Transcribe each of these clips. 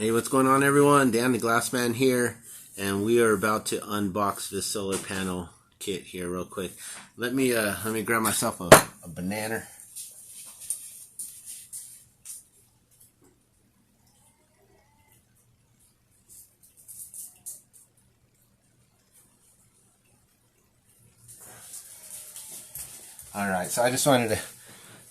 Hey, what's going on, everyone? Dan the Glassman here, and we are about to unbox this solar panel kit here real quick. Let me grab myself a banana. Alright, so I just wanted to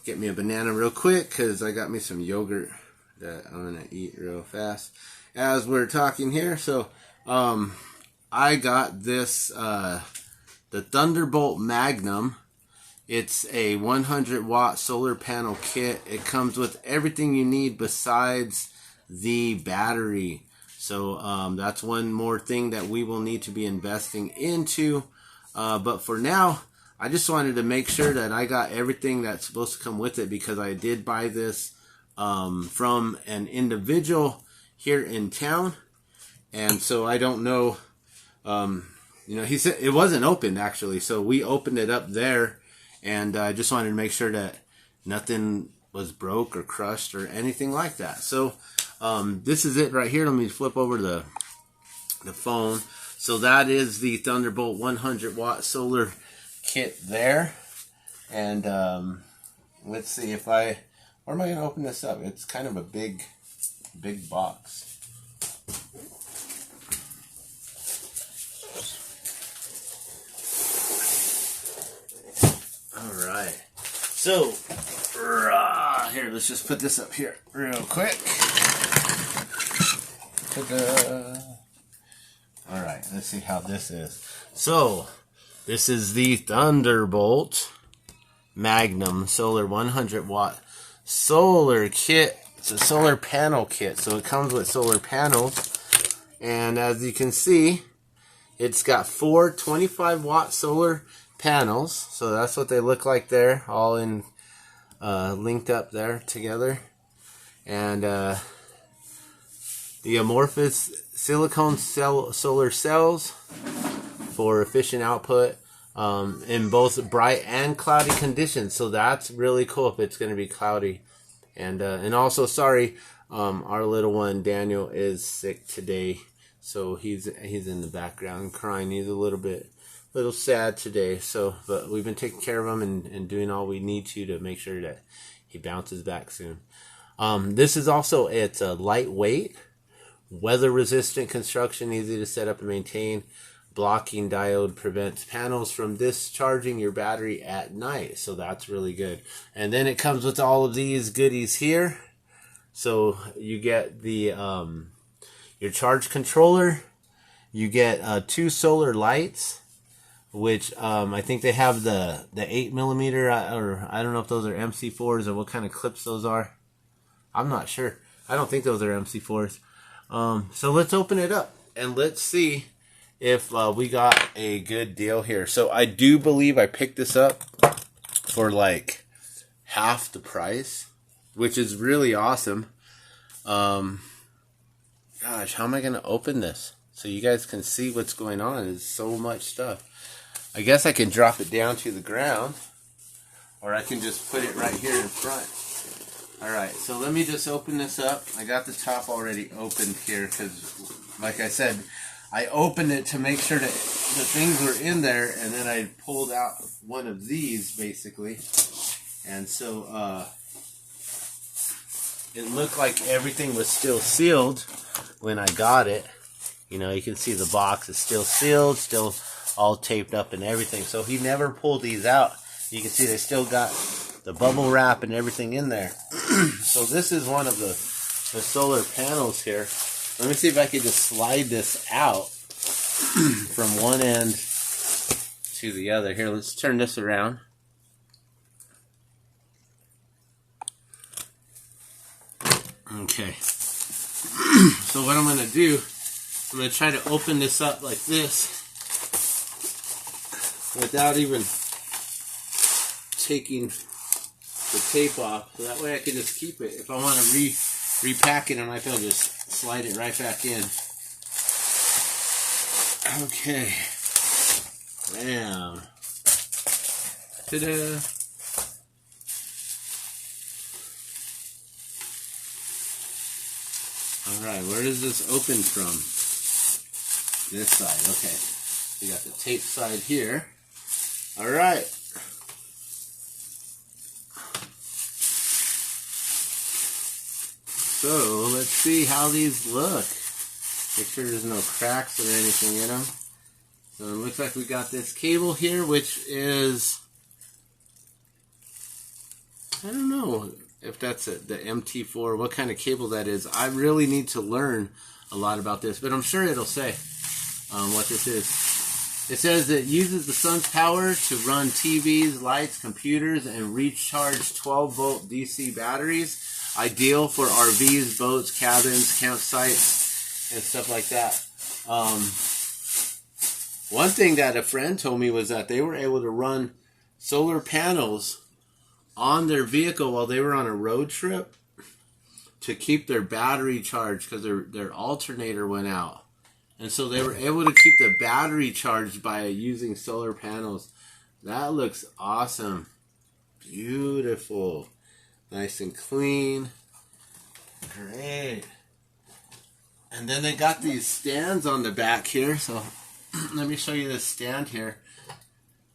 get me a banana real quick because I got me some yogurt that I'm going to eat real fast as we're talking here. So, I got this, the Thunderbolt Magnum. It's a 100 watt solar panel kit. It comes with everything you need besides the battery. So, that's one more thing that we will need to be investing into. But for now, I just wanted to make sure that I got everything that's supposed to come with it, because I did buy this from an individual here in town, and so I don't know, he said it wasn't opened actually, so we opened it up there, and I just wanted to make sure that nothing was broke or crushed or anything like that. So this is it right here. Let me flip over the phone. So that is the Thunderbolt 100 watt solar kit there, and let's see if where am I going to open this up? It's kind of a big box. Alright, so here, let's just put this up here real quick. Alright, let's see how this is. So this is the Thunderbolt Magnum Solar 100 watt solar kit. It's a solar panel kit, so it comes with solar panels, and as you can see, it's got 4 25 watt solar panels. So that's what they look like there, all in linked up there together, and the amorphous silicone solar cells for efficient output in both bright and cloudy conditions. So that's really cool if it's going to be cloudy. And also, sorry, our little one Daniel is sick today, so he's in the background crying. He's a little sad today. So, but we've been taking care of him and doing all we need to make sure that he bounces back soon. This is also, it's a lightweight, weather resistant construction, easy to set up and maintain. Blocking diode prevents panels from discharging your battery at night, so that's really good. And then it comes with all of these goodies here. So you get the your charge controller, you get 2 solar lights, which I think they have the 8mm, or I don't know if those are MC4s or what kind of clips those are. I'm not sure. I don't think those are MC4s. So let's open it up and let's see if we got a good deal here. So I do believe I picked this up for like half the price, which is really awesome. Gosh, how am I going to open this so you guys can see what's going on? There's so much stuff. I guess I can drop it down to the ground, or I can just put it right here in front. Alright, so let me just open this up. I got the top already opened here because, like I said, I opened it to make sure that the things were in there, and then I pulled out one of these, basically. And so, it looked like everything was still sealed when I got it. You know, you can see the box is still sealed, still all taped up and everything. So he never pulled these out. You can see they still got the bubble wrap and everything in there. So this is one of the solar panels here. Let me see if I can just slide this out from one end to the other. Here, let's turn this around. Okay. So what I'm going to do, I'm going to try to open this up like this without even taking the tape off. So that way I can just keep it. If I want to repack it, I might be able to just slide it right back in. Okay. Bam. Ta-da. Alright, where does this open from? This side, okay. We got the tape side here. Alright. So, let's see how these look. Make sure there's no cracks or anything in them. So it looks like we got this cable here, which is, I don't know if that's the MT4, what kind of cable that is. I really need to learn a lot about this, but I'm sure it'll say what this is. It says it uses the sun's power to run TVs, lights, computers, and recharge 12-volt DC batteries. Ideal for RVs, boats, cabins, campsites, and stuff like that. One thing that a friend told me was that they were able to run solar panels on their vehicle while they were on a road trip to keep their battery charged because their alternator went out. And so they were able to keep the battery charged by using solar panels. That looks awesome. Beautiful. Nice and clean. Great. And then they got these stands on the back here. So let me show you this stand here.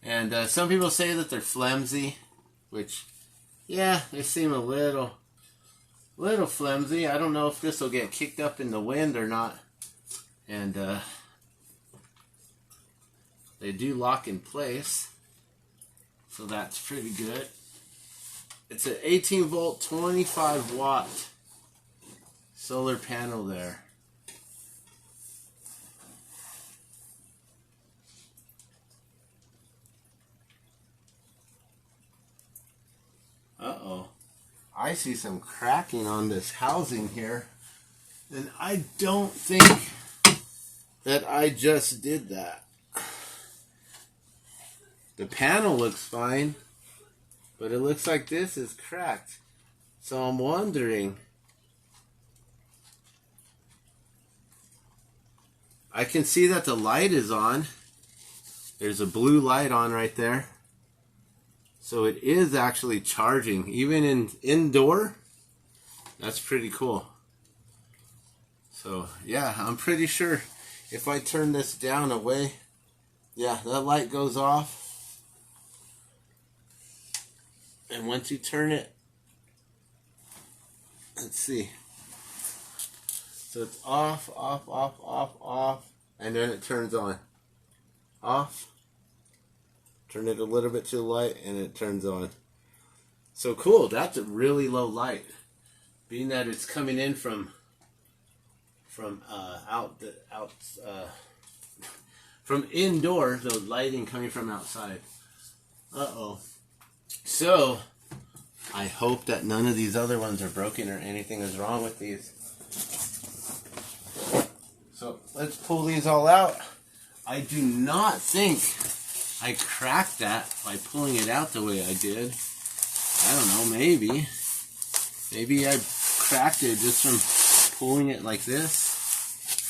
And some people say that they're flimsy, which, yeah, they seem a little flimsy. I don't know if this will get kicked up in the wind or not. And they do lock in place, so that's pretty good. It's an 18 volt 25 watt solar panel there. Uh-oh, I see some cracking on this housing here, and I don't think that I just did that. The panel looks fine, but it looks like this is cracked. So I'm wondering, I can see that the light is on. There's a blue light on right there. So it is actually charging, even in indoor. That's pretty cool. So yeah, I'm pretty sure if I turn this down away, yeah, that light goes off. And once you turn it, let's see. So it's off, off, off, off, off, and then it turns on. Off. Turn it a little bit to the light, and it turns on. So cool. That's a really low light, being that it's coming in from indoor, the lighting coming from outside. Uh-oh. So, I hope that none of these other ones are broken or anything is wrong with these. So, let's pull these all out. I do not think I cracked that by pulling it out the way I did. I don't know, maybe. Maybe I cracked it just from pulling it like this.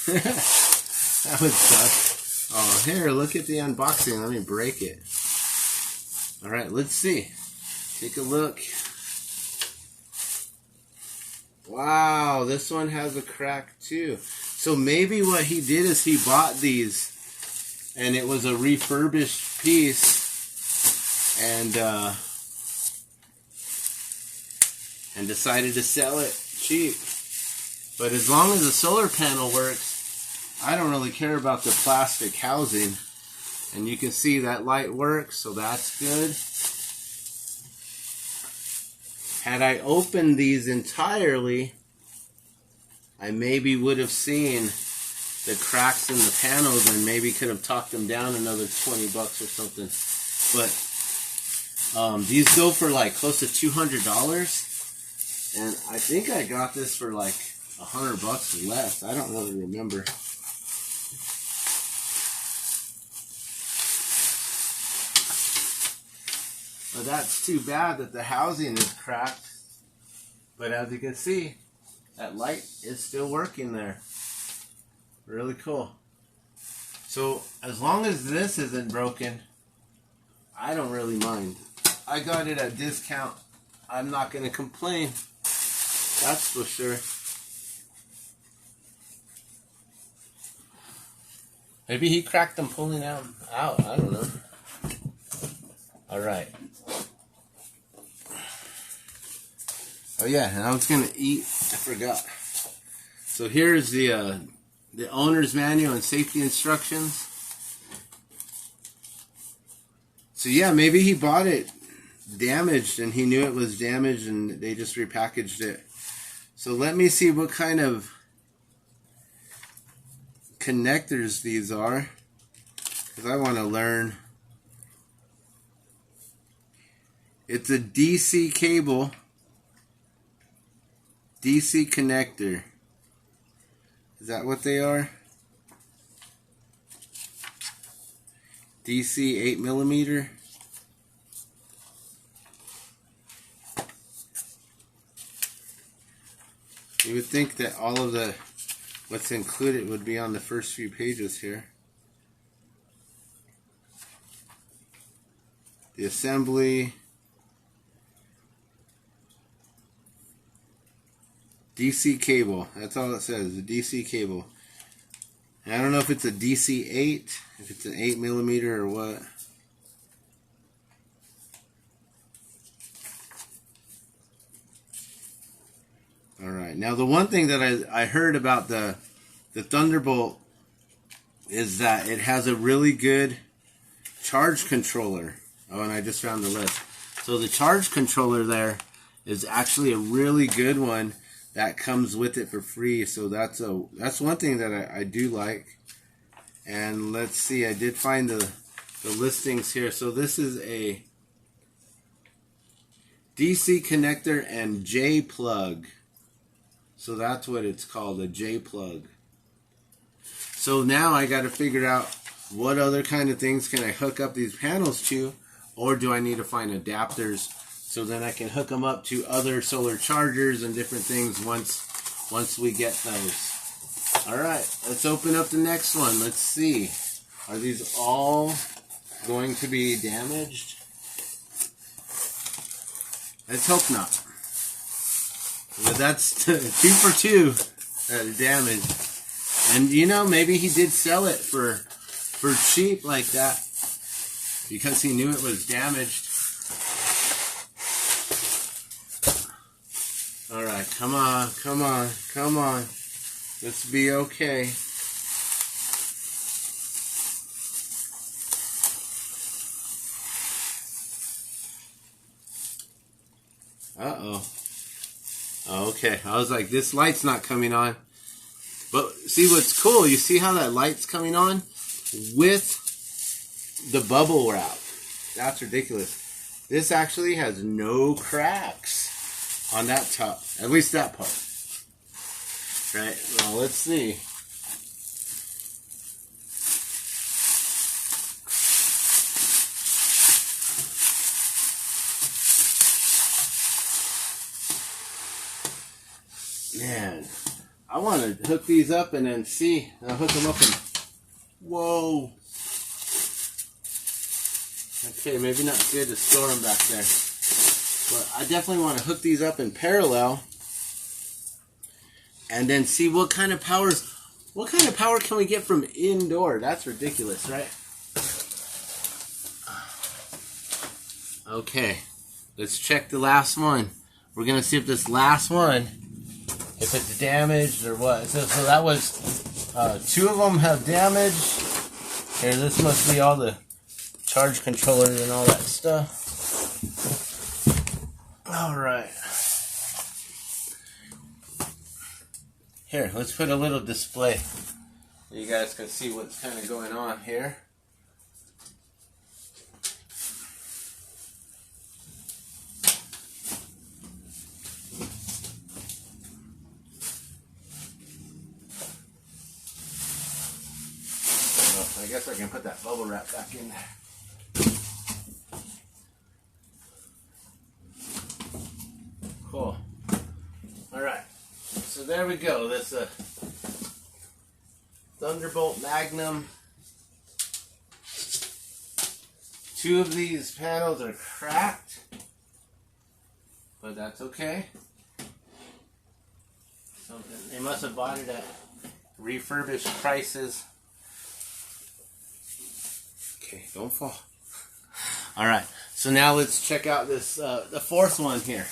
That would suck. Oh, here, look at the unboxing. Let me break it. Alright, let's see. Take a look. Wow, this one has a crack too. So maybe what he did is he bought these and it was a refurbished piece and decided to sell it cheap. But as long as the solar panel works, I don't really care about the plastic housing. And you can see that light works, so that's good. Had I opened these entirely, I maybe would have seen the cracks in the panels and maybe could have talked them down another 20 bucks or something. But these go for like close to $200. And I think I got this for like $100 bucks or less. I don't really remember. But that's too bad that the housing is cracked. But as you can see, that light is still working there. Really cool. So as long as this isn't broken, I don't really mind. I got it at discount. I'm not going to complain. That's for sure. Maybe he cracked them pulling out. I don't know. All right. Oh yeah, and I was gonna eat. I forgot. So here's the owner's manual and safety instructions. So yeah, maybe he bought it damaged and he knew it was damaged and they just repackaged it. So let me see what kind of connectors these are, because I want to learn. It's a DC cable, DC connector. Is that what they are? DC 8mm. You would think that all of the what's included would be on the first few pages here. The assembly, DC cable, that's all it says, the DC cable. And I don't know if it's a DC 8, if it's an 8mm or what. Alright, now the one thing that I heard about the Thunderbolt is that it has a really good charge controller. Oh, and I just found the list. So the charge controller there is actually a really good one that comes with it for free. So that's one thing that I do like. And let's see, I did find the listings here. So this is a DC connector and J plug. So that's what it's called, a J plug. So now I got to figure out what other kind of things can I hook up these panels to, or do I need to find adapters so then I can hook them up to other solar chargers and different things once we get those. All right, let's open up the next one. Let's see. Are these all going to be damaged? Let's hope not. But that's 2 for 2 that are damaged. And you know, maybe he did sell it for cheap like that because he knew it was damaged. Alright, come on, come on, come on. Let's be okay. Uh-oh. Okay, I was like, this light's not coming on. But see what's cool, you see how that light's coming on with the bubble wrap. That's ridiculous. This actually has no cracks on that top, at least that part. Right, well, let's see. Man, I want to hook these up and then see. I'll hook them up and... Whoa! Okay, maybe not good to store them back there. But I definitely want to hook these up in parallel. And then see what kind of power can we get from indoor? That's ridiculous, right? Okay, let's check the last one. We're going to see if this last one, if it's damaged or what. So that was, 2 of them have damage. Here, this must be all the charge controllers and all that stuff. Alright. Here, let's put a little display so you guys can see what's kind of going on here. I guess I can put that bubble wrap back in there. Cool. Alright. So there we go. That's a Thunderbolt Magnum. 2 of these panels are cracked, but that's okay. So they must have bought it at refurbished prices. Okay, don't fall. All right, so now let's check out this, the fourth one here.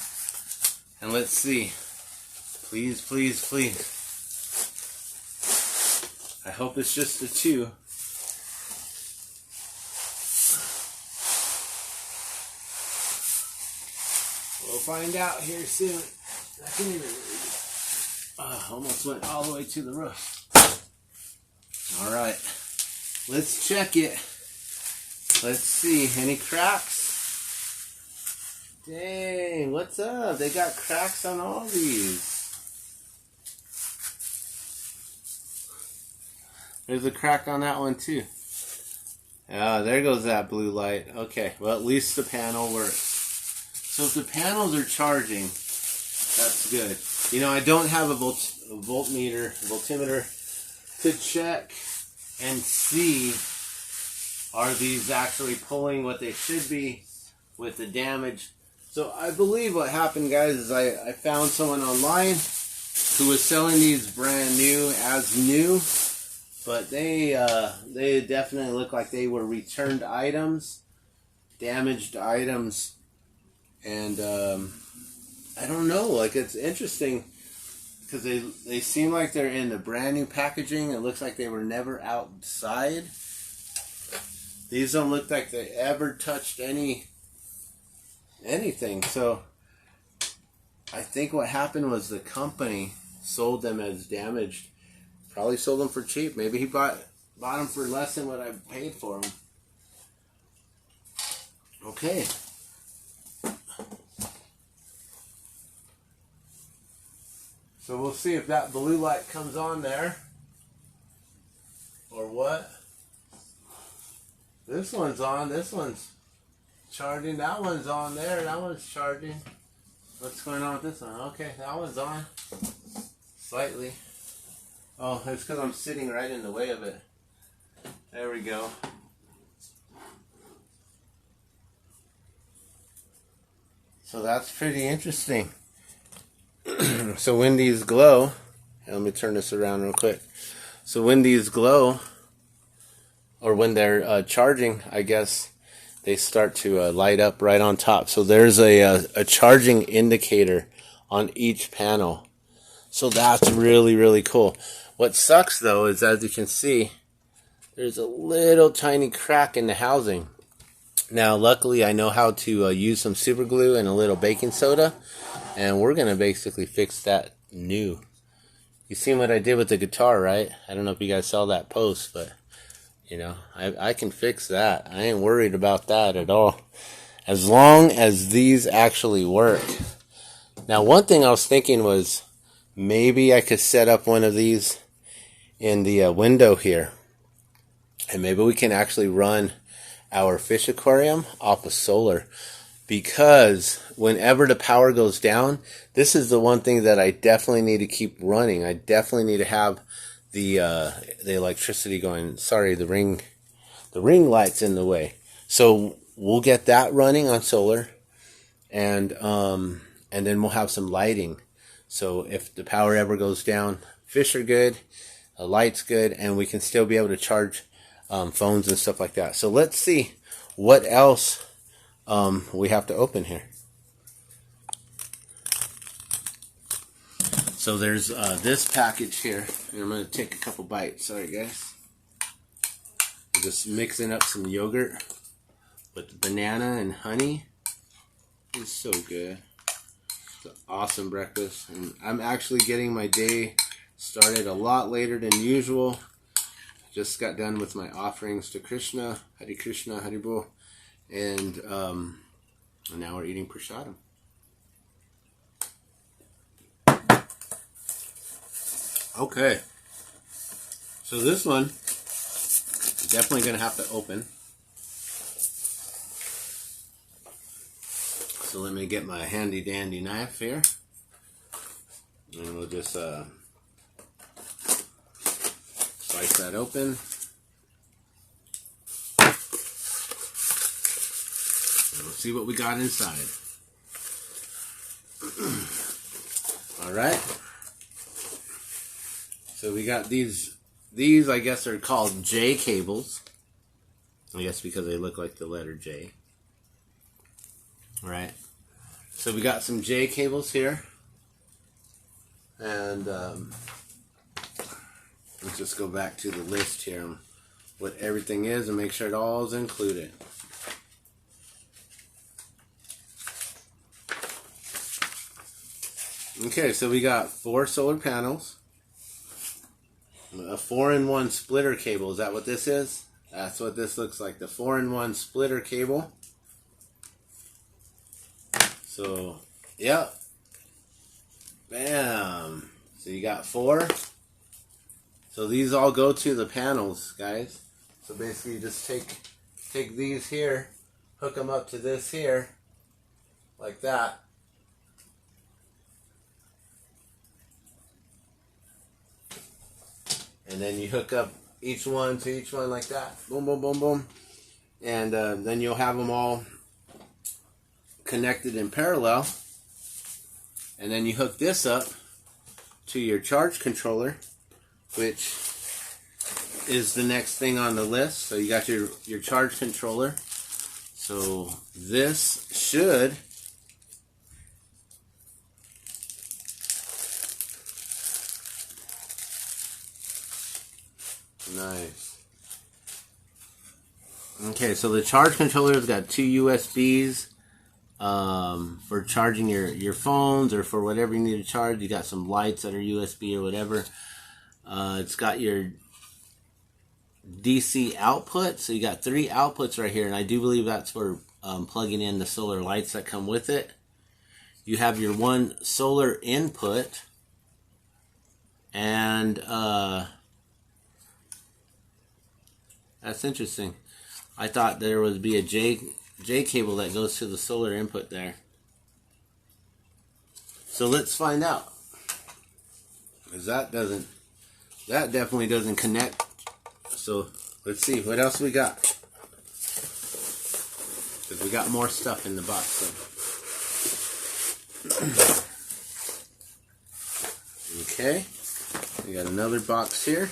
And let's see. Please, please, please. I hope it's just the two. We'll find out here soon. I can't even read it. Almost went all the way to the roof. All right, let's check it. Let's see, any cracks? Dang, what's up? They got cracks on all these. There's a crack on that one too. Ah, there goes that blue light. Okay, well at least the panel works. So if the panels are charging, that's good. You know, I don't have a voltmeter to check and see, are these actually pulling what they should be with the damage. So I believe what happened, guys, is I found someone online who was selling these brand new, as new, but they definitely look like they were returned items, damaged items, and I don't know, like, it's interesting because they seem like they're in the brand new packaging. It looks like they were never outside. These don't look like they ever touched anything. So I think what happened was the company sold them as damaged. Probably sold them for cheap. Maybe he bought them for less than what I paid for them. Okay. So we'll see if that blue light comes on there or what. This one's on. This one's charging. That one's on there. That one's charging. What's going on with this one? Okay, that one's on. Slightly. Oh, it's because I'm sitting right in the way of it. There we go. So that's pretty interesting. So when these glow, let me turn this around real quick. So when these glow, or when they're charging, I guess they start to light up right on top. So there's a charging indicator on each panel. So that's really, really cool. What sucks though is, as you can see, there's a little tiny crack in the housing. Now luckily I know how to use some super glue and a little baking soda, and we're going to basically fix that new. You seen what I did with the guitar, right? I don't know if you guys saw that post, but you know, I can fix that. I ain't worried about that at all, as long as these actually work. Now one thing I was thinking was, maybe I could set up one of these in the window here, and maybe we can actually run our fish aquarium off of solar, because whenever the power goes down, this is the one thing that I definitely need to keep running. I definitely need to have the electricity going. Sorry, the ring light's in the way. So we'll get that running on solar, and then we'll have some lighting. So if the power ever goes down, fish are good, the light's good, and we can still be able to charge phones and stuff like that. So let's see what else we have to open here. So there's this package here, and I'm going to take a couple bites. Sorry guys. I'm just mixing up some yogurt with banana and honey. It's so good. It's an awesome breakfast, and I'm actually getting my day started a lot later than usual. Just got done with my offerings to Krishna, Haribol, and now we're eating prasadam. Okay, so this one is definitely going to have to open. So let me get my handy dandy knife here, and we'll just slice that open. And we'll see what we got inside. All right. So we got these I guess are called J cables. I guess because they look like the letter J. Right. So we got some J cables here. And let's just go back to the list here on what everything is and make sure it all is included. Okay, so we got 4 solar panels, a 4-in-1 splitter cable. Is that what this is? That's what this looks like, the 4-in-1 splitter cable. So, yep. Bam. So you got 4. So these all go to the panels, guys. So basically you just take these here, hook them up to this here, like that. And then you hook up each one to each one like that. Boom, boom, boom, boom. And then you'll have them all connected in parallel. And then you hook this up to your charge controller, which is the next thing on the list. So you got your charge controller. So this should nice. Okay, so the charge controller's got 2 USBs for charging your phones or for whatever you need to charge. You got some lights that are USB or whatever. It's got your DC output, so you got 3 outputs right here, and I do believe that's for plugging in the solar lights that come with it. You have your 1 solar input, and that's interesting. I thought there would be a J cable that goes to the solar input there. So let's find out. Because that definitely doesn't connect. So let's see what else we got. Because we got more stuff in the box. So. Okay. We got another box here.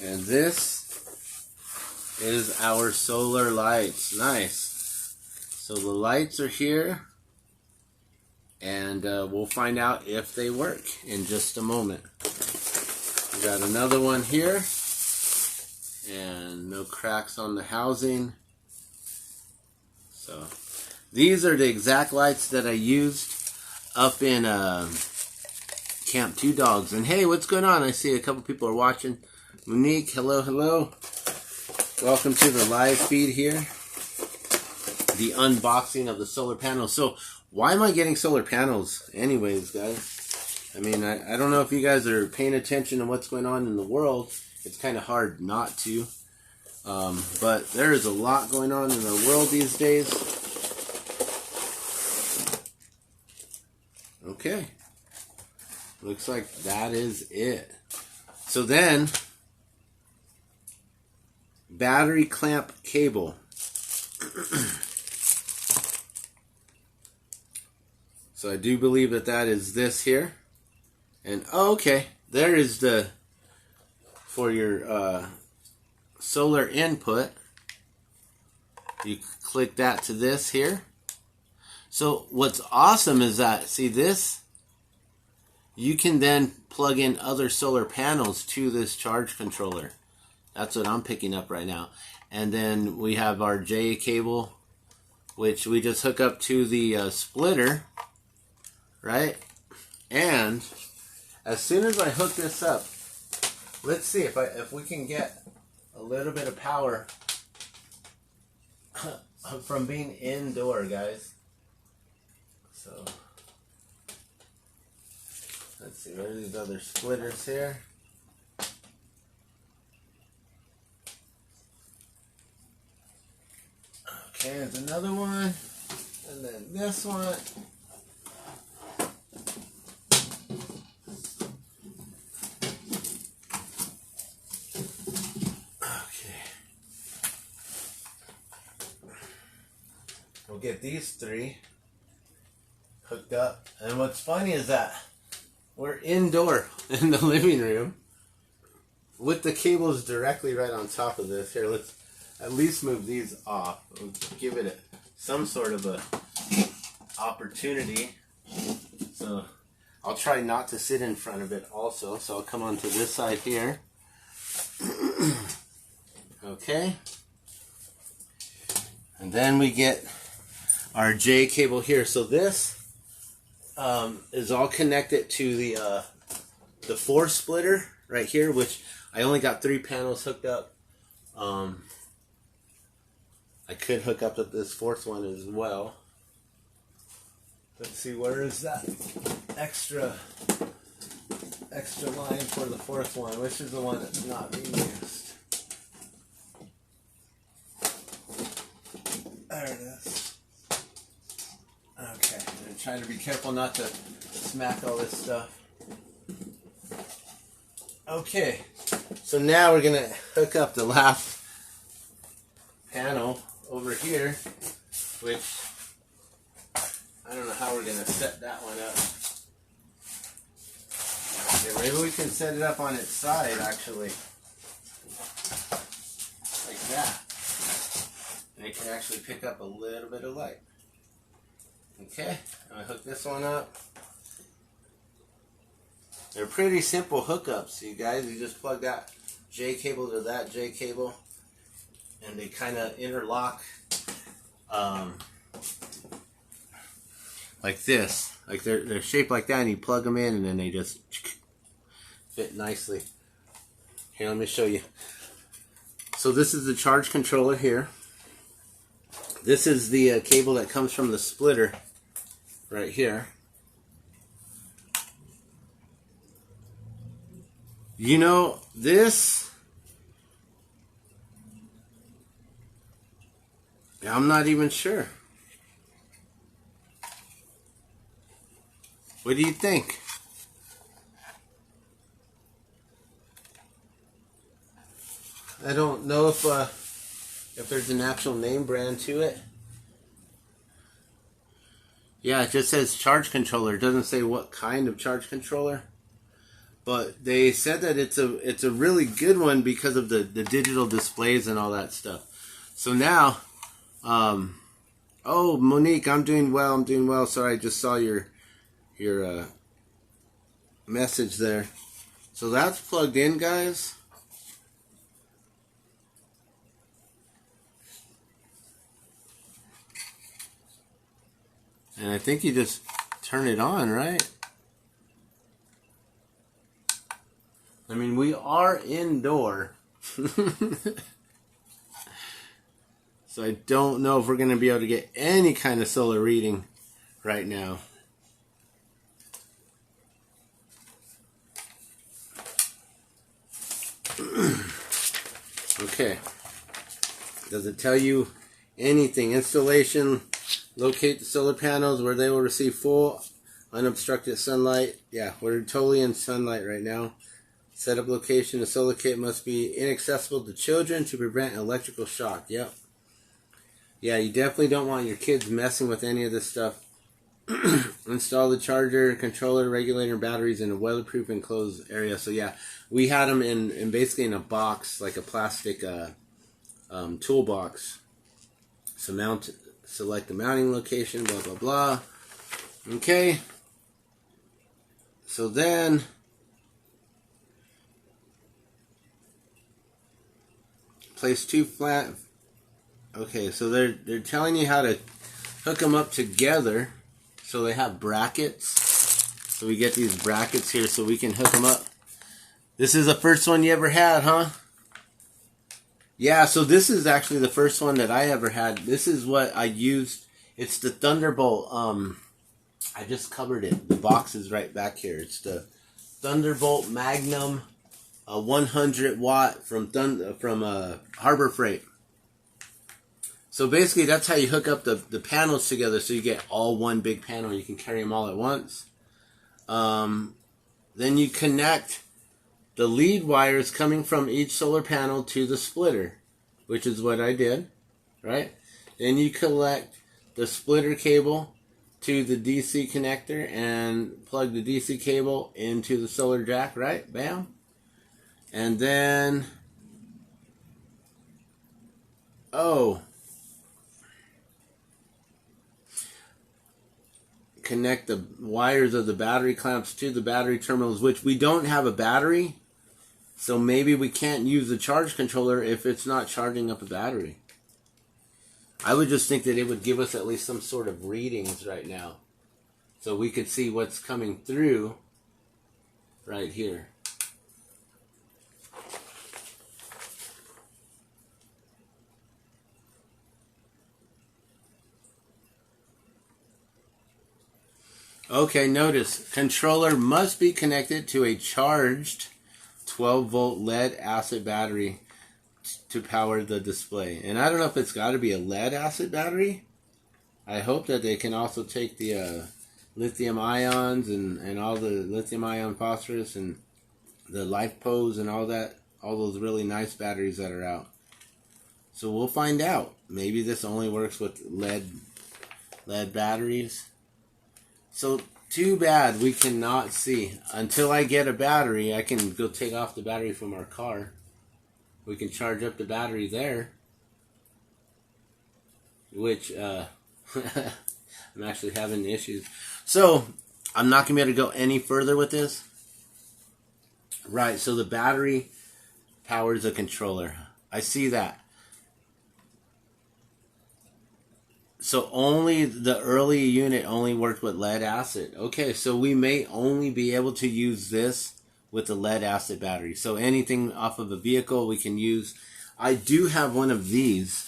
And this is our solar lights. Nice. So the lights are here. And we'll find out if they work in just a moment. We got another one here. And no cracks on the housing. So these are the exact lights that I used up in Camp 2 Dogs. And hey, what's going on? I see a couple people are watching. Monique, hello, hello. Welcome to the live feed here. The unboxing of the solar panels. So, why am I getting solar panels anyways, guys? I mean, I don't know if you guys are paying attention to what's going on in the world. It's kind of hard not to. But there is a lot going on in the world these days. Okay. Looks like that is it. So then, battery clamp cable. So I do believe that is this here. And oh, okay, there is the for your solar input. You click that to this here. So what's awesome is that, see this? You can then plug in other solar panels to this charge controller. That's what I'm picking up right now. And then we have our J cable, which we just hook up to the splitter, right? And as soon as I hook this up, let's see if we can get a little bit of power from being indoor, guys. So let's see, what are these other splitters here? Okay, there's another one, and then this one. Okay. We'll get these 3 hooked up. And what's funny is that we're indoor in the living room. with the cables directly right on top of this, here, let's at least move these off. We'll give it some sort of a opportunity. So I'll try not to sit in front of it also. So I'll come onto this side here. Okay. And then we get our J cable here. So this is all connected to the 4 splitter right here, which I only got 3 panels hooked up. I could hook up this 4th one as well. Let's see, where is that extra line for the 4th one? Which is the one that's not being used? There it is. Okay, I'm trying to be careful not to smack all this stuff. Okay, so now we're gonna hook up the last panel over here, which I don't know how we're gonna set that one up. Okay, maybe we can set it up on its side actually, like that. And it can actually pick up a little bit of light. Okay, I'm gonna hook this one up. They're pretty simple hookups, you guys. You just plug that J cable to that J cable, and they kind of interlock like this. Like they're shaped like that, and you plug them in, and then they just fit nicely. Here, let me show you. So this is the charge controller here. This is the cable that comes from the splitter right here. You know, this, I'm not even sure. What do you think? I don't know if there's an actual name brand to it. Yeah, it just says charge controller. It doesn't say what kind of charge controller. But they said that it's a really good one because of the digital displays and all that stuff. So now, oh, Monique, I'm doing well. Sorry, I just saw your message there. So that's plugged in, guys. And I think you just turn it on, right? I mean, we are indoor. So I don't know if we're going to be able to get any kind of solar reading right now. Okay. Does it tell you anything? Installation, locate the solar panels where they will receive full unobstructed sunlight. Yeah, we're totally in sunlight right now. Setup location, the solar kit must be inaccessible to children to prevent electrical shock. Yep. Yeah, you definitely don't want your kids messing with any of this stuff. Install the charger, controller, regulator, and batteries in a weatherproof enclosed area. So yeah, we had them in basically in a box, like a plastic toolbox. So select the mounting location, blah, blah, blah. Okay. So then, place 2 flat. Okay, so they're telling you how to hook them up together. So they have brackets. So we get these brackets here so we can hook them up. This is the first one you ever had, huh? Yeah, so this is actually the first one that I ever had. This is what I used. It's the Thunderbolt. I just covered it. The box is right back here. It's the Thunderbolt Magnum, a 100 watt from Harbor Freight. So basically, that's how you hook up the panels together, so you get all one big panel. You can carry them all at once. Then you connect the lead wires coming from each solar panel to the splitter, which is what I did, right? Then you collect the splitter cable to the DC connector and plug the DC cable into the solar jack, right? Bam. And then, connect the wires of the battery clamps to the battery terminals, which we don't have a battery. So maybe we can't use the charge controller if it's not charging up a battery. I would just think that it would give us at least some sort of readings right now, so we could see what's coming through right here. Okay, notice, controller must be connected to a charged 12-volt lead acid battery to power the display. And I don't know if it's got to be a lead acid battery. I hope that they can also take the lithium ions and all the lithium ion phosphorus and the LiFePos and all that, all those really nice batteries that are out. So we'll find out. Maybe this only works with lead batteries. So too bad we cannot see. Until I get a battery, I can go take off the battery from our car. We can charge up the battery there, which I'm actually having issues. So I'm not going to be able to go any further with this. Right, so the battery powers a controller. I see that. So only the early unit only worked with lead acid. Okay, so we may only be able to use this with the lead acid battery. So anything off of a vehicle we can use. I do have one of these.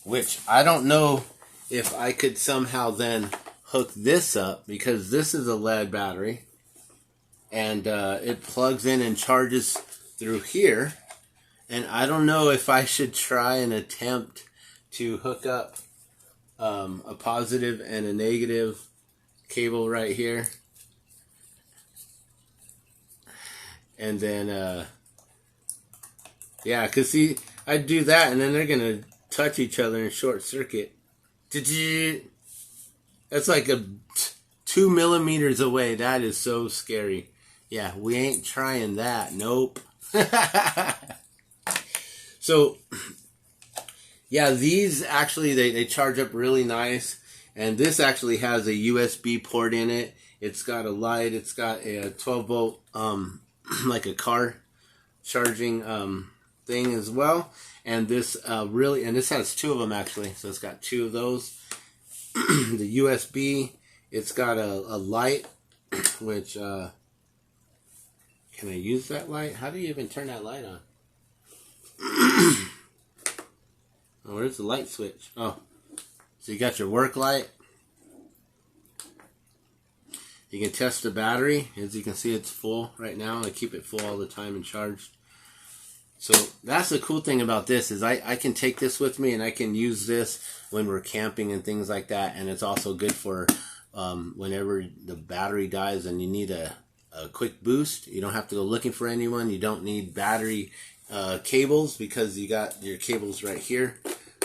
Which I don't know if I could somehow then hook this up, because this is a lead battery. And it plugs in and charges through here. And I don't know if I should try and attempt to hook up a positive and a negative cable right here. And then, yeah, because see, I do that and then they're going to touch each other and short circuit. That's like 2 millimeters away. That is so scary. Yeah, we ain't trying that. Nope. So, yeah, these actually, they charge up really nice. And this actually has a USB port in it. It's got a light. It's got a 12-volt, like a car charging thing as well. And this and this has 2 of them actually. So it's got 2 of those. The USB, it's got a light, which, can I use that light? How do you even turn that light on? Oh, where's the light switch? Oh, so you got your work light. You can test the battery. As you can see, it's full right now. I keep it full all the time and charged. So that's the cool thing about this is I can take this with me and I can use this when we're camping and things like that. And it's also good for whenever the battery dies and you need a quick boost. You don't have to go looking for anyone. You don't need battery cables because you got your cables right here.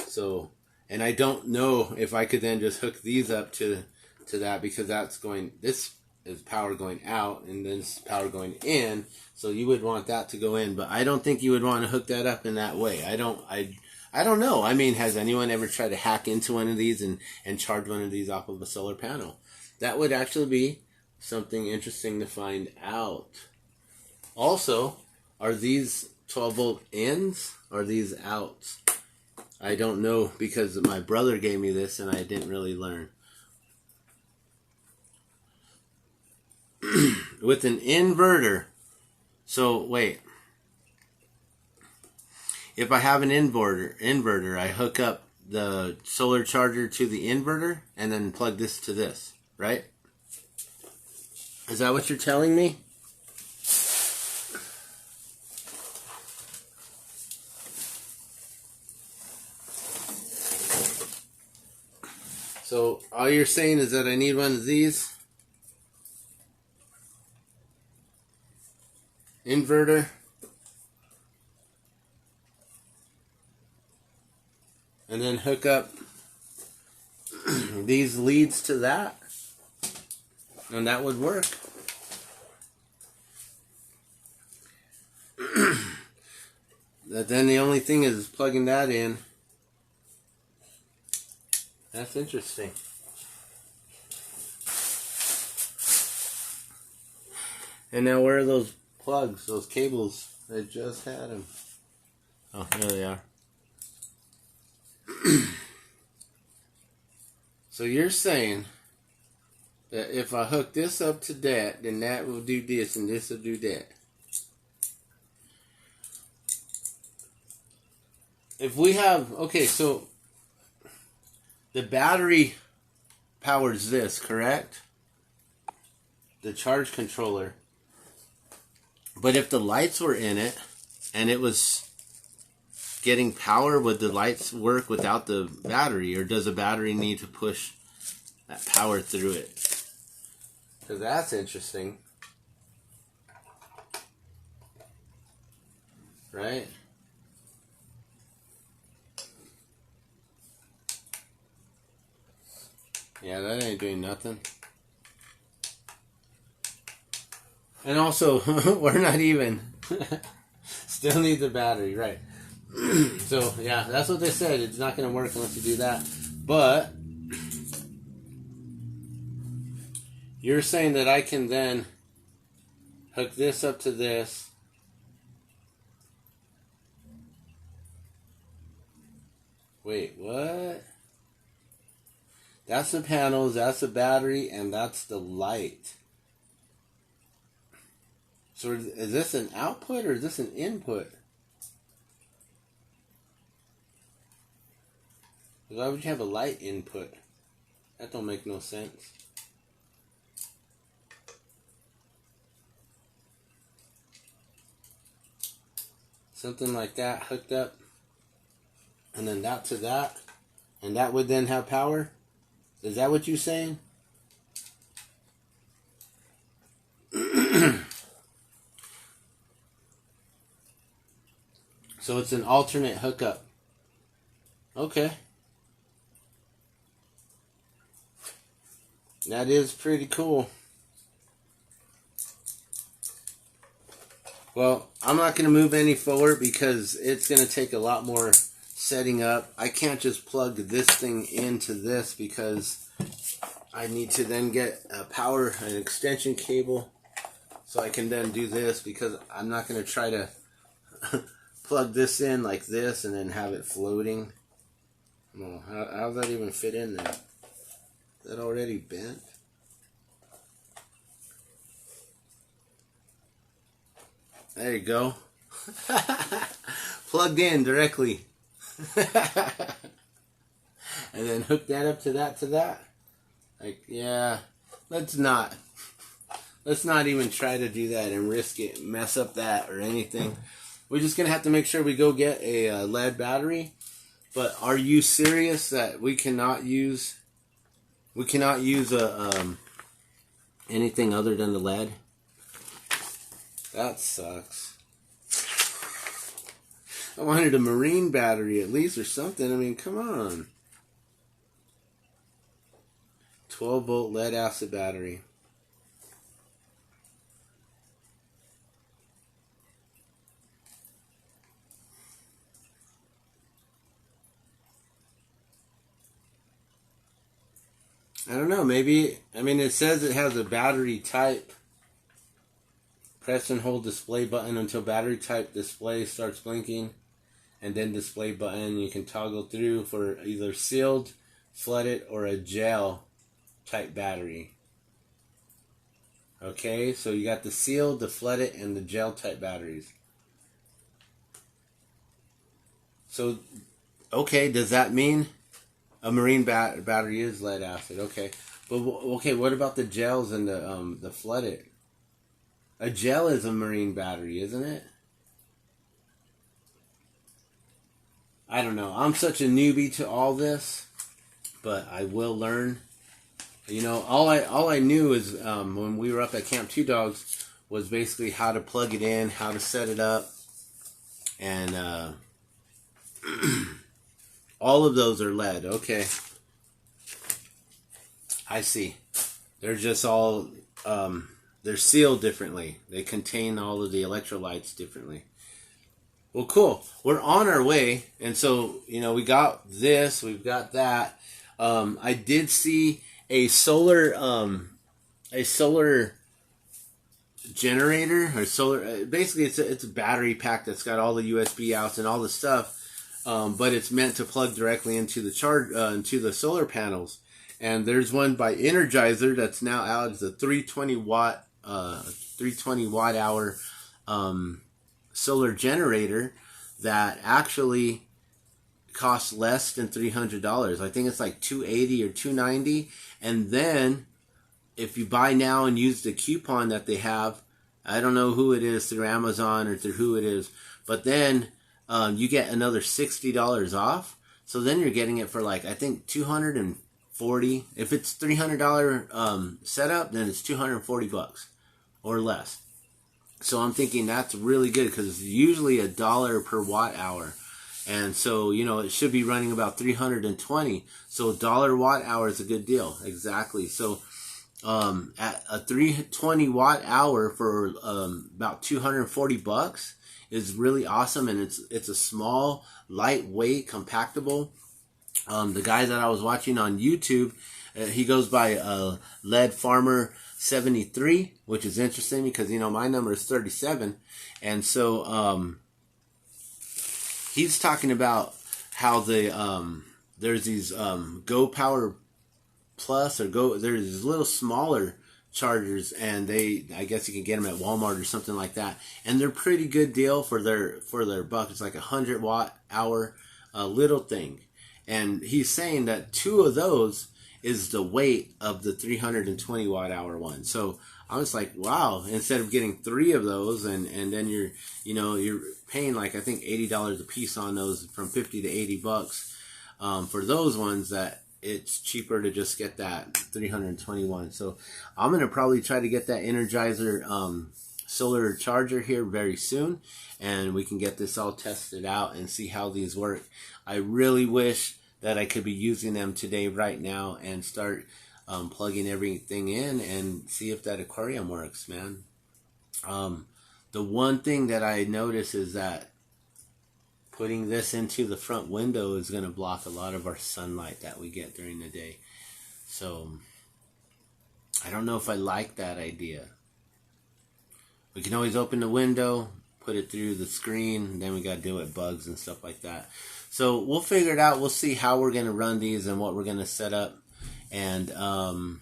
So, and I don't know if I could then just hook these up to that, because that's going, this is power going out and then power going in. So you would want that to go in, but I don't think you would want to hook that up in that way. I don't know. I mean, has anyone ever tried to hack into one of these and charge one of these off of a solar panel? That would actually be something interesting to find out. Also, are these 12-volt ins or these outs? I don't know, because my brother gave me this and I didn't really learn. With an inverter. So, wait. If I have an inverter, I hook up the solar charger to the inverter and then plug this to this, right? Is that what you're telling me? So all you're saying is that I need one of these. Inverter. And then hook up these leads to that. And that would work. But then the only thing is plugging that in. That's interesting. And now where are those plugs, those cables? I just had them. Oh, there they are. So you're saying that if I hook this up to that, then that will do this and this will do that. If we have, okay, so the battery powers this, correct? The charge controller. But if the lights were in it and it was getting power, would the lights work without the battery, or does the battery need to push that power through it? Because that's interesting. Right? Yeah, that ain't doing nothing. And also, we're not even. Still need the battery, right? So, yeah, that's what they said. It's not going to work unless you do that. But you're saying that I can then hook this up to this. Wait, what? That's the panels, that's the battery, and that's the light. So is this an output or is this an input? Why would you have a light input? That don't make no sense. Something like that hooked up. And then that to that. And that would then have power? Is that what you're saying? So it's an alternate hookup. Okay. That is pretty cool. Well, I'm not going to move any forward because it's going to take a lot more setting up. I can't just plug this thing into this because I need to then get an extension cable so I can then do this, because I'm not going to try to plug this in like this and then have it floating. Oh, how's that even fit in there? Is that already bent? There you go. Plugged in directly. And then hook that up to that. Like, yeah, let's not even try to do that and risk it, mess up that or anything. We're just gonna have to make sure we go get a lead battery. But are you serious that we cannot use anything other than the lead? That sucks. I wanted a marine battery at least or something. I mean, come on. 12-volt lead acid battery. I don't know, maybe, I mean, it says it has a battery type. Press and hold display button until battery type display starts blinking. And then display button, you can toggle through for either sealed, flooded, or a gel type battery. Okay, so you got the sealed, the flooded, and the gel type batteries. So, okay, does that mean a marine battery is lead acid? Okay, but okay, what about the gels and the flooded? A gel is a marine battery, isn't it? I don't know. I'm such a newbie to all this, but I will learn. You know, all I knew is when we were up at Camp Two Dogs was basically how to plug it in, how to set it up, and all of those are lead. Okay, I see. They're just all, they're sealed differently. They contain all of the electrolytes differently. Well, cool. We're on our way. And so, we got this, we've got that. I did see a solar generator or solar. Basically, it's a battery pack that's got all the USB outs and all the stuff, but it's meant to plug directly into the into the solar panels. And there's one by Energizer that's now out. It's a 320 watt hour solar generator that actually costs less than $300. I think it's like $280 or $290. And then if you buy now and use the coupon that they have, I don't know who it is, through Amazon or through who it is, but then you get another $60 off. So then you're getting it for like, I think $240. If it's $300 setup, then it's $240 or less. So I'm thinking that's really good because it's usually $1 per watt hour. And so, it should be running about 320. So $1 watt hour is a good deal. Exactly. So at a 320 watt hour for about $240 is really awesome. And it's a small, lightweight, compactable. The guy that I was watching on YouTube, he goes by Lead Farmer 73, which is interesting because, my number is 37. And so, he's talking about how there's these, Go Power Plus there's these little smaller chargers, and I guess you can get them at Walmart or something like that. And they're pretty good deal for their buck. It's like 100 watt hour, little thing. And he's saying that 2 of those is the weight of the 320 watt hour one. So I was like, wow, instead of getting 3 of those and then you're paying like, I think $80 a piece on those, from $50 to $80 for those ones, that it's cheaper to just get that 321. So I'm going to probably try to get that Energizer solar charger here very soon, and we can get this all tested out and see how these work. I really wish that I could be using them today, right now, and start plugging everything in and see if that aquarium works, man. The one thing that I notice is that putting this into the front window is going to block a lot of our sunlight that we get during the day. So I don't know if I like that idea. We can always open the window, put it through the screen, and then we got to deal with bugs and stuff like that. So we'll figure it out. We'll see how we're going to run these and what we're going to set up. And, oh,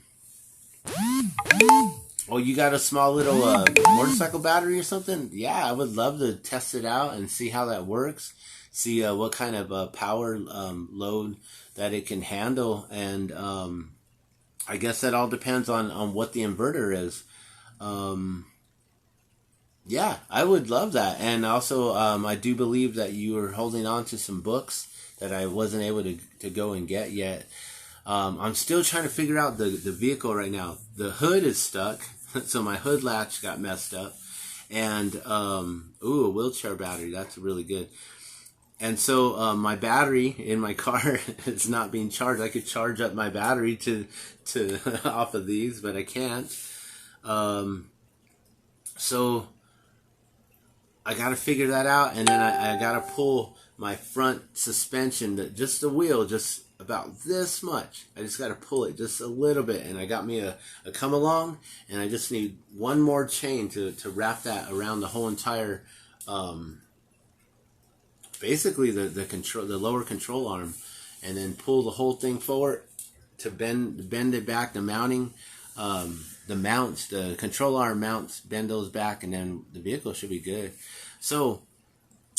you got a small little motorcycle battery or something? Yeah, I would love to test it out and see how that works. See what kind of power load that it can handle. And I guess that all depends on what the inverter is. Yeah, I would love that. And also, I do believe that you are holding on to some books that I wasn't able to go and get yet. I'm still trying to figure out the vehicle right now. The hood is stuck, so my hood latch got messed up. And, ooh, a wheelchair battery. That's really good. And so my battery in my car is not being charged. I could charge up my battery to off of these, but I can't. So I got to figure that out, and then I got to pull my front suspension, just the wheel, just about this much. I just got to pull it just a little bit, and I got me a come along, and I just need one more chain to wrap that around the whole entire, basically the lower control arm, and then pull the whole thing forward to bend it back, the mounting, the mounts, the control arm mounts, bend those back, and then the vehicle should be good. So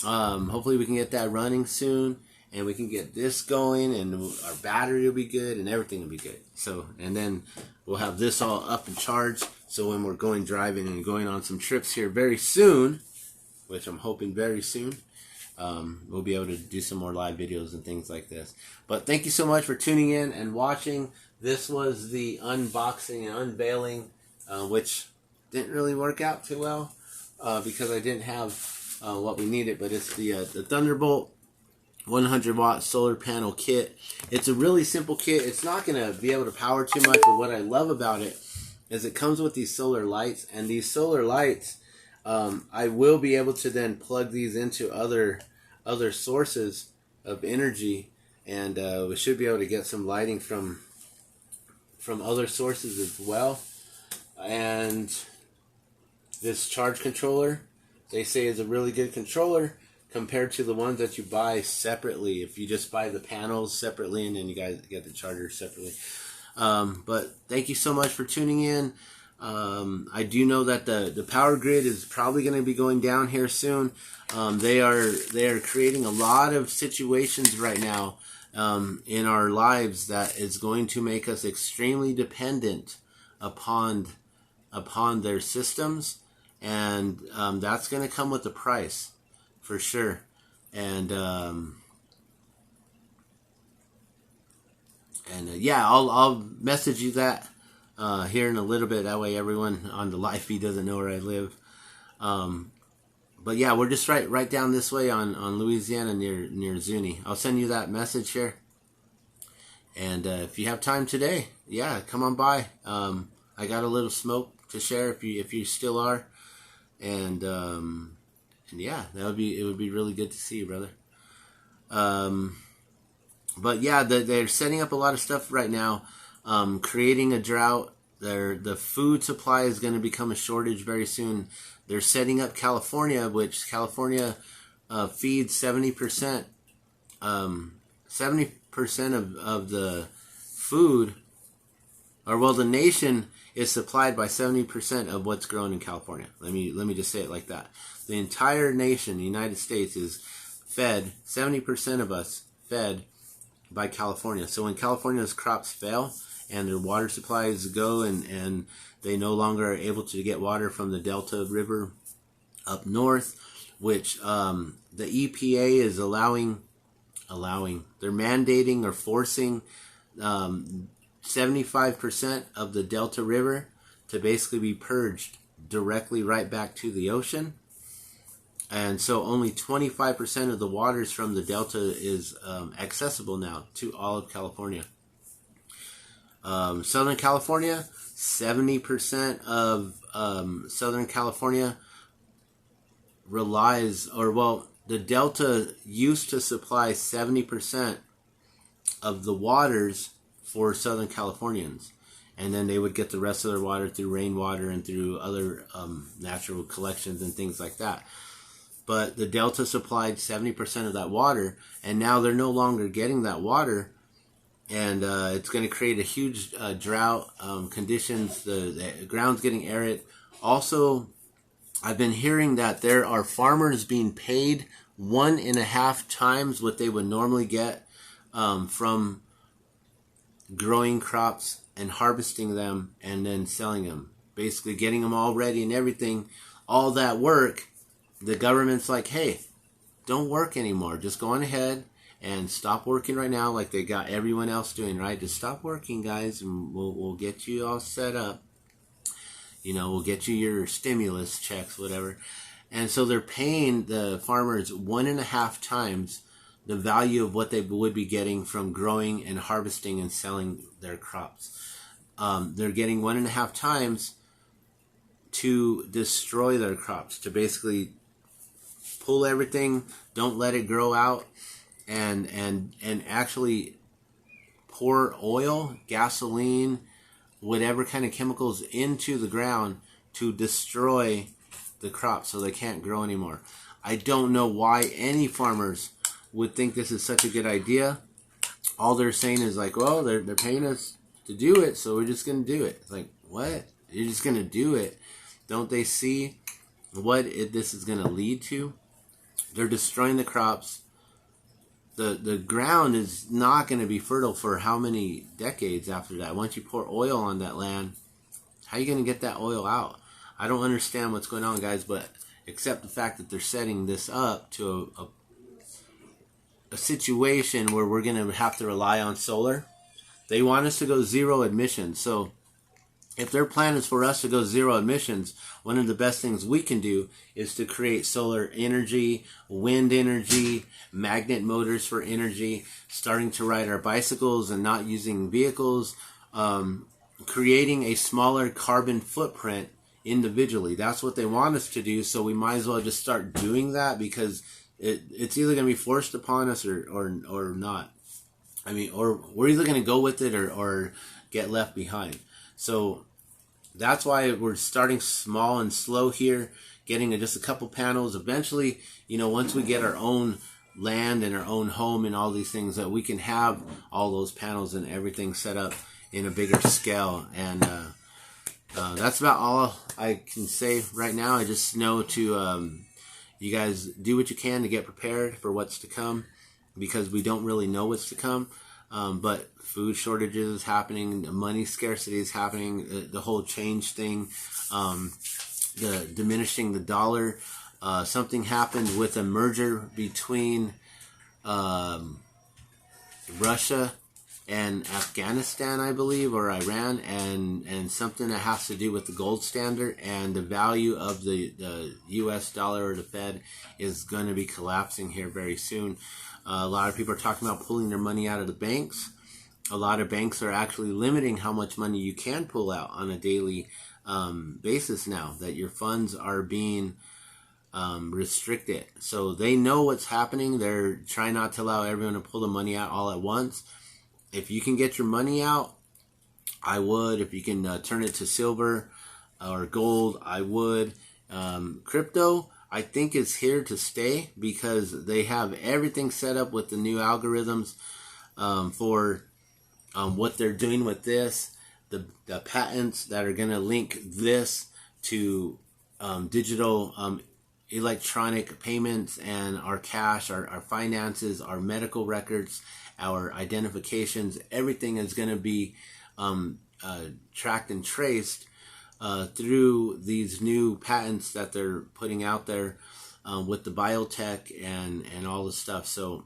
hopefully we can get that running soon, and we can get this going, and our battery will be good, and everything will be good. So, and then we'll have this all up and charged, so when we're going driving and going on some trips here very soon, which I'm hoping very soon, we'll be able to do some more live videos and things like this. But thank you so much for tuning in and watching. This was the unboxing and unveiling, which didn't really work out too well because I didn't have what we needed. But it's the Thunderbolt 100 watt solar panel kit. It's a really simple kit. It's not going to be able to power too much, but what I love about it is it comes with these solar lights, and these solar lights, I will be able to then plug these into other sources of energy, and we should be able to get some lighting from other sources as well. And this charge controller, they say, is a really good controller compared to the ones that you buy separately. If you just buy the panels separately and then you guys get the charger separately. But thank you so much for tuning in. I do know that the power grid is probably going to be going down here soon. They are creating a lot of situations right now in our lives that is going to make us extremely dependent upon their systems, and that's going to come with a price for sure. And yeah, I'll message you that here in a little bit. That way everyone on the live feed doesn't know where I live. But yeah, we're just right down this way on Louisiana near Zuni. I'll send you that message here. And if you have time today, yeah, come on by. I got a little smoke to share if you still are. And yeah, it would be really good to see you, brother. But yeah, they're setting up a lot of stuff right now, creating a drought. The food supply is going to become a shortage very soon. They're setting up California, which California feeds 70%. 70% of the food, or well, the nation is supplied by 70% of what's grown in California. Let me just say it like that. The entire nation, the United States, is fed, 70% of us fed by California. So when California's crops fail and their water supplies go and they no longer are able to get water from the Delta River up north, which the EPA is allowing, they're mandating or forcing 75% of the Delta River to basically be purged directly right back to the ocean. And so only 25% of the waters from the Delta is accessible now to all of California. Southern California, 70% of Southern California relies, or well, the Delta used to supply 70% of the waters for Southern Californians. And then they would get the rest of their water through rainwater and through other natural collections and things like that. But the Delta supplied 70% of that water, and now they're no longer getting that water, and it's going to create a huge drought conditions. The ground's getting arid. Also, I've been hearing that there are farmers being paid 1.5 times what they would normally get from growing crops and harvesting them and then selling them. Basically getting them all ready and everything. All that work, the government's like, hey, don't work anymore. Just go on ahead and stop working right now like they got everyone else doing, right? Just stop working, guys, and we'll get you all set up. You know, we'll get you your stimulus checks, whatever. And so they're paying the farmers 1.5 times the value of what they would be getting from growing and harvesting and selling their crops. They're getting 1.5 times to destroy their crops, to basically pull everything, don't let it grow out, and actually pour oil, gasoline, whatever kind of chemicals into the ground to destroy the crop so they can't grow anymore. I don't know why any farmers would think this is such a good idea. All they're saying is like, well, they're paying us to do it, so we're just going to do it. It's like, what? You're just going to do it? Don't they see what this is going to lead to? They're destroying the crops. The ground is not going to be fertile for how many decades after that? Once you pour oil on that land, how are you going to get that oil out? I don't understand what's going on, guys, but except the fact that they're setting this up to a situation where we're going to have to rely on solar. They want us to go zero emissions. So if their plan is for us to go zero emissions, one of the best things we can do is to create solar energy, wind energy, magnet motors for energy, starting to ride our bicycles and not using vehicles, creating a smaller carbon footprint individually. That's what they want us to do, so we might as well just start doing that, because it's either going to be forced upon us or not. I mean, or we're either going to go with it or get left behind. So that's why we're starting small and slow here, getting just a couple panels. Eventually, once we get our own land and our own home and all these things, that we can have all those panels and everything set up in a bigger scale. And that's about all I can say right now. I just know to you guys do what you can to get prepared for what's to come, because we don't really know what's to come. But food shortages is happening, the money scarcity is happening, the whole change thing, the diminishing the dollar. Something happened with a merger between Russia and Afghanistan, I believe, or Iran, and something that has to do with the gold standard, and the value of the US dollar or the Fed is going to be collapsing here very soon. A lot of people are talking about pulling their money out of the banks. A lot of banks are actually limiting how much money you can pull out on a daily basis now, that your funds are being restricted. So they know what's happening. They're trying not to allow everyone to pull the money out all at once. If you can get your money out, I would. If you can turn it to silver or gold, I would. Crypto, I think, is here to stay, because they have everything set up with the new algorithms for what they're doing with this, the patents that are going to link this to digital electronic payments, and our cash, our finances, our medical records, our identifications. Everything is going to be tracked and traced through these new patents that they're putting out there with the biotech and all this stuff. So,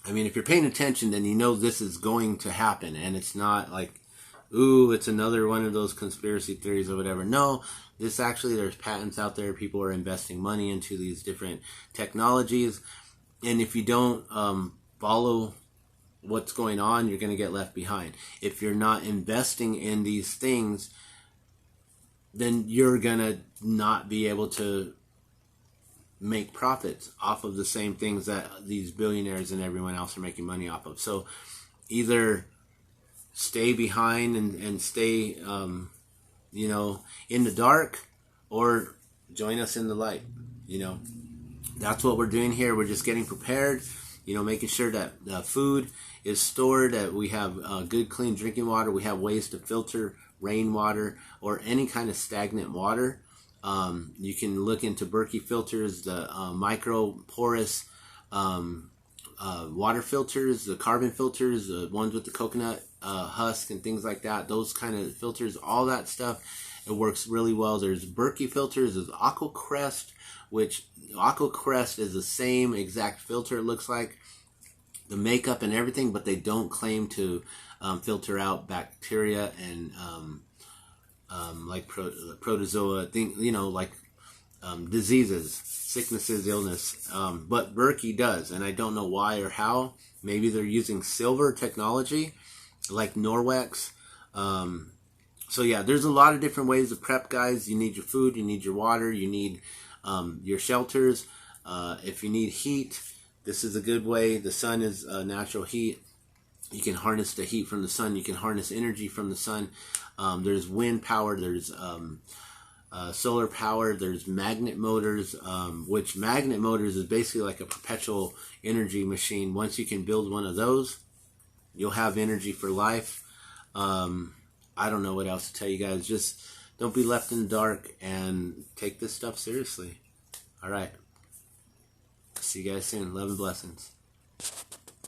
I mean, if you're paying attention, then you know this is going to happen, and it's not like, ooh, it's another one of those conspiracy theories or whatever. No, this actually, there's patents out there. People are investing money into these different technologies, and if you don't follow what's going on, you're going to get left behind. If you're not investing in these things, then you're going to not be able to make profits off of the same things that these billionaires and everyone else are making money off of. So either stay behind and stay, in the dark, or join us in the light. That's what we're doing here. We're just getting prepared, making sure that the food is stored, that we have good, clean drinking water. We have ways to filter rainwater or any kind of stagnant water. You can look into Berkey filters, the micro porous water filters, the carbon filters, the ones with the coconut husk and things like that. Those kind of filters, all that stuff, it works really well. There's Berkey filters, there's AquaCrest, which AquaCrest is the same exact filter, it looks like, the makeup and everything, but they don't claim to filter out bacteria and like protozoa, diseases, sicknesses, illness. But Berkey does, and I don't know why or how. Maybe they're using silver technology, like Norwex. So yeah, there's a lot of different ways to prep, guys. You need your food, you need your water, you need your shelters. If you need heat, this is a good way. The sun is natural heat. You can harness the heat from the sun. You can harness energy from the sun. There's wind power. There's solar power. There's magnet motors, which magnet motors is basically like a perpetual energy machine. Once you can build one of those, you'll have energy for life. I don't know what else to tell you guys. Just don't be left in the dark and take this stuff seriously. All right. See you guys soon. Love and blessings.